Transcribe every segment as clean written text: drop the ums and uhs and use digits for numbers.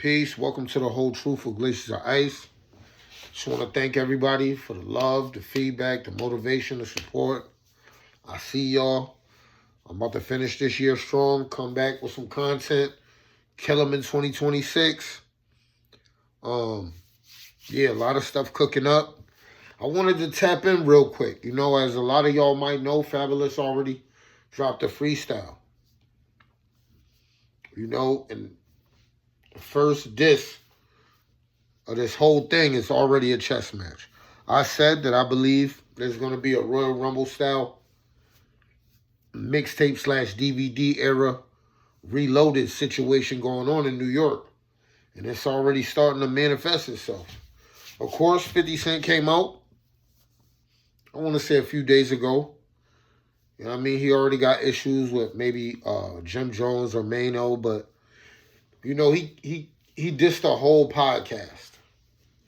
Peace. Welcome to the Whole Truth of Glaciers of Ice. Just want to thank everybody for the love, the feedback, the motivation, the support. I see y'all. I'm about to finish this year strong, come back with some content, kill them in 2026. Yeah, a lot of stuff cooking up. I wanted to tap in real quick. You know, as a lot of y'all might know, Fabolus already dropped a freestyle. You know, and the first disc of this whole thing is already a chess match. I said that I believe there's going to be a Royal Rumble style mixtape / DVD era reloaded situation going on in New York. And it's already starting to manifest itself. Of course, 50 Cent came out, I want to say a few days ago. You know what I mean? He already got issues with maybe Jim Jones or Mano, but, you know, he dissed the whole podcast.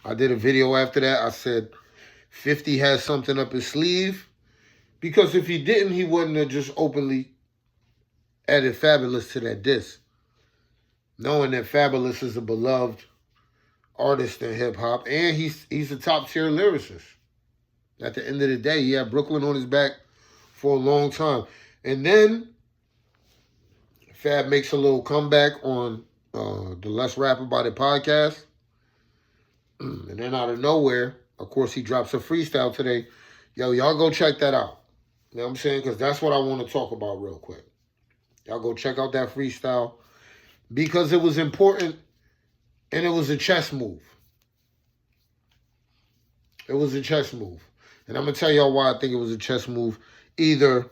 I did a video after that. I said 50 has something up his sleeve, because if he didn't, he wouldn't have just openly added Fabolus to that diss, knowing that Fabolus is a beloved artist in hip-hop, and he's a top-tier lyricist. At the end of the day, he had Brooklyn on his back for a long time. And then Fab makes a little comeback on the Let's Rap About It podcast. And then out of nowhere, of course, he drops a freestyle today. Yo, y'all go check that out. You know what I'm saying? Because that's what I want to talk about real quick. Y'all go check out that freestyle, because it was important and it was a chess move. It was a chess move. And I'm going to tell y'all why I think it was a chess move. Either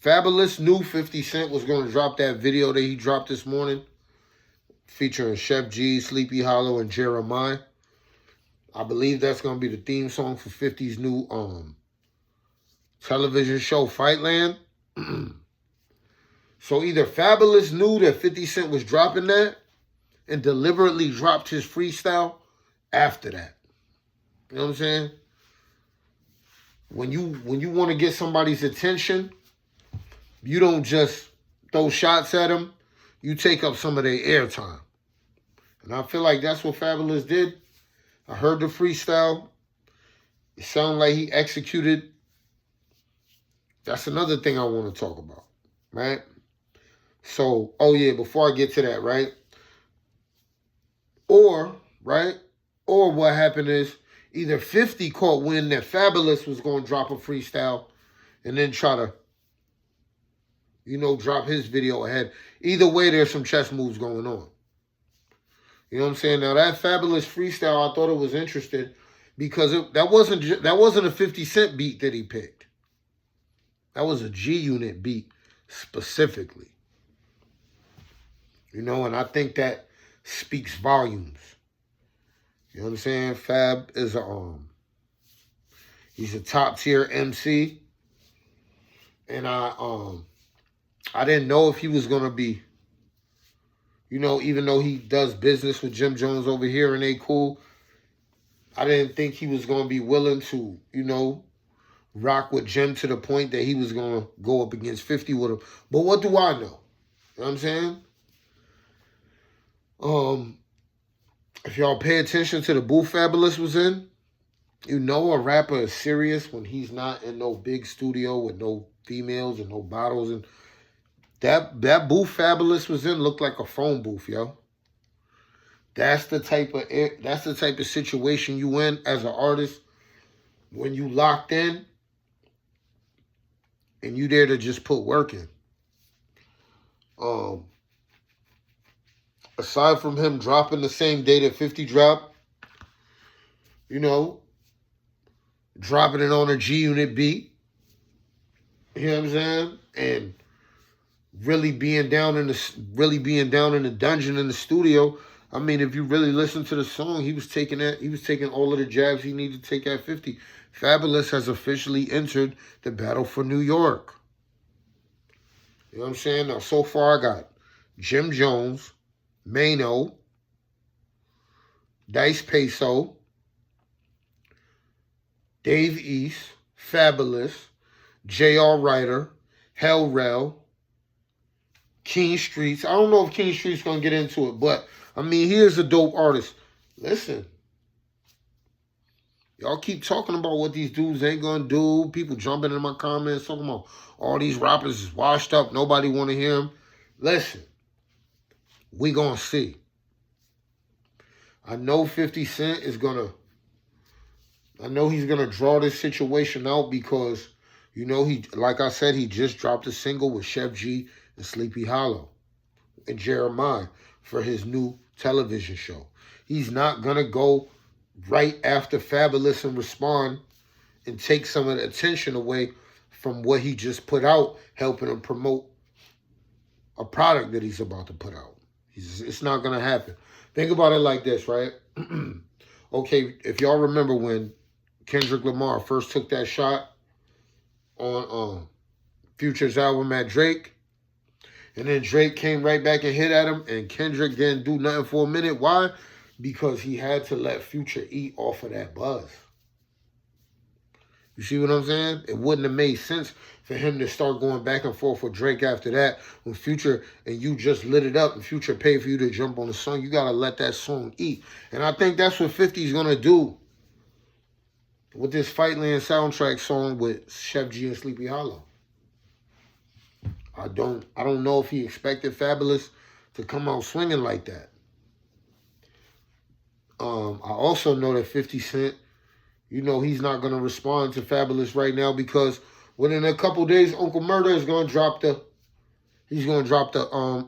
Fabolus knew 50 Cent was going to drop that video that he dropped this morning, featuring Chef G, Sleepy Hollow, and Jeremiah. I believe that's going to be the theme song for 50's new television show, Fightland. So either Fabolus knew that 50 Cent was dropping that and deliberately dropped his freestyle after that. You know what I'm saying? When you want to get somebody's attention, you don't just throw shots at them. You take up some of their airtime. And I feel like that's what Fabolus did. I heard the freestyle. It sounded like he executed. That's another thing I want to talk about, right? So, oh yeah, before I get to that, right? Or what happened is either 50 caught wind that Fabolus was going to drop a freestyle and then try to, you know, drop his video ahead. Either way, there's some chess moves going on. You know what I'm saying? Now, that Fabolus freestyle, I thought it was interesting because that wasn't a 50 Cent beat that he picked. That was a G-Unit beat specifically. You know, and I think that speaks volumes. You know what I'm saying? Fab is he's a top tier MC. And I didn't know if he was gonna be, you know, even though he does business with Jim Jones over here and they cool, I didn't think he was gonna be willing to, you know, rock with Jim to the point that he was gonna go up against 50 with him. But what do I know? You know what I'm saying? If y'all pay attention to the booth Fabolus was in, you know a rapper is serious when he's not in no big studio with no females and no bottles. And that booth Fabolus was in looked like a phone booth, yo. That's the type of situation you in as an artist when you locked in and you there to just put work in. Aside from him dropping the same day that 50 dropped, you know, dropping it on a G-Unit beat, you know what I'm saying? And really being down in the dungeon in the studio. I mean, if you really listen to the song, he was taking all of the jabs he needed to take at 50. Fabolus has officially entered the battle for New York. You know what I'm saying? Now, so far I got Jim Jones, Mano, Dice Peso, Dave East, Fabolus, J.R. Ryder, Hell Rel, King Streets. I don't know if King Streets going to get into it, but, I mean, he is a dope artist. Listen. Y'all keep talking about what these dudes ain't going to do. People jumping in my comments talking about all these rappers is washed up. Nobody want to hear him. Listen. We going to see. I know 50 Cent is going to... I know he's going to draw this situation out because, you know, like I said, he just dropped a single with Chef G and Sleepy Hollow and Jeremiah for his new television show. He's not going to go right after Fabolus and respond and take some of the attention away from what he just put out, helping him promote a product that he's about to put out. It's not going to happen. Think about it like this, right? Okay, if y'all remember when Kendrick Lamar first took that shot on Future's album at Drake, and then Drake came right back and hit at him, and Kendrick didn't do nothing for a minute. Why? Because he had to let Future eat off of that buzz. You see what I'm saying? It wouldn't have made sense for him to start going back and forth with Drake after that. When Future and you just lit it up and Future paid for you to jump on the song, you got to let that song eat. And I think that's what 50's going to do with this Fightland soundtrack song with Chef G and Sleepy Hollow. I don't know if he expected Fabolus to come out swinging like that. I also know that 50 Cent, you know, he's not going to respond to Fabolus right now because within a couple days, Uncle Murder is going to drop the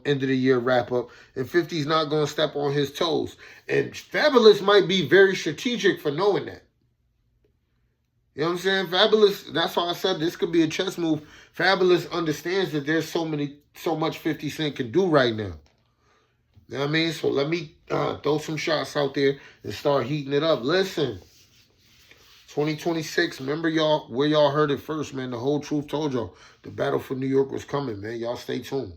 end of the year wrap up, and 50's not going to step on his toes. And Fabolus might be very strategic for knowing that. You know what I'm saying? Fabolus, that's why I said this could be a chess move. Fabolus understands that there's so much 50 Cent can do right now. You know what I mean? So let me throw some shots out there and start heating it up. Listen, 2026, remember y'all, where y'all heard it first, man. The whole truth told y'all. The battle for New York was coming, man. Y'all stay tuned.